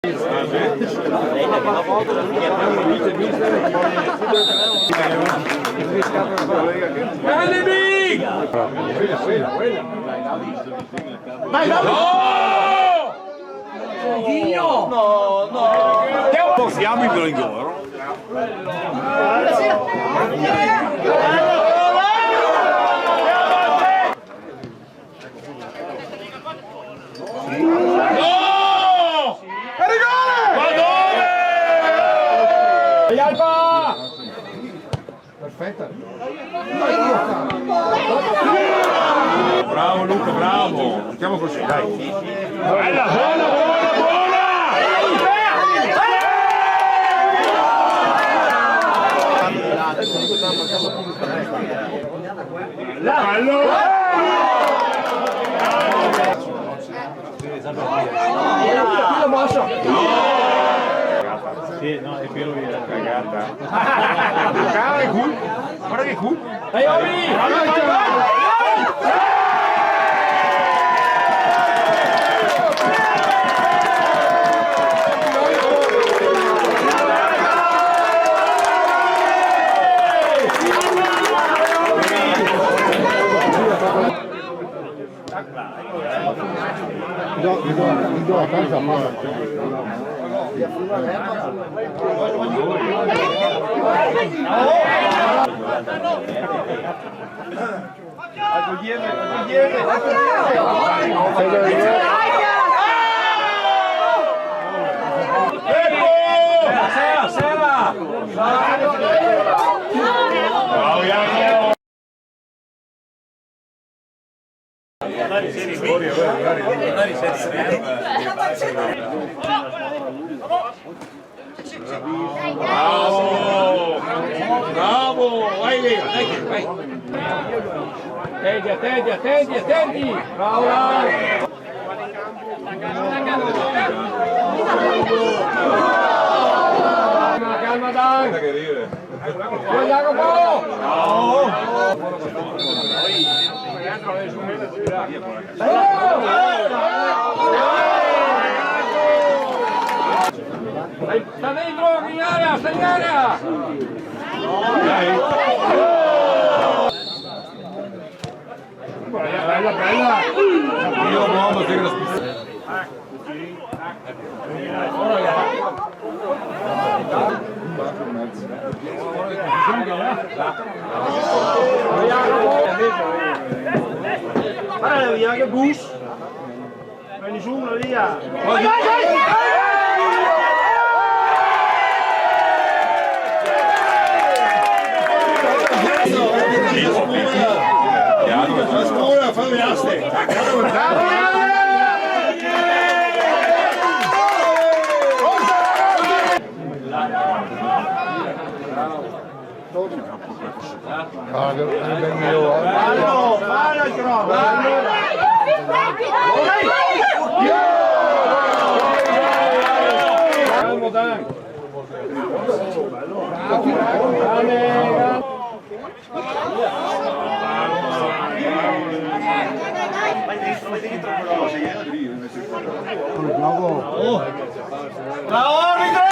Grande Big! Vai, vai! No! No, no! Portiamo il Grigoro. Perfetta. Bravo Luca, bravo. Mettiamo così, dai. Bella, buona, buona, buona! Sì, no, è vero che è una cagata. Guarda che cool! Guarda che cool! Dai, Ovi! Vai, vai, vai! Mi do a casa ma Bravo! Bravo! Vai lì, vai! Attendi, attendi, attendi, attendi! Bravo! Calma, dai! Vai, Jacopo! Sta dentro, in area, sta in area! Bella, bella! Io uomo che lo spizzo. Guarda via che bus! Prendi su una via! Vai, vai, La scuola, fammi aste! Fallo, fallo il crono! Calmo, dai! bravo. Bravo arbitro!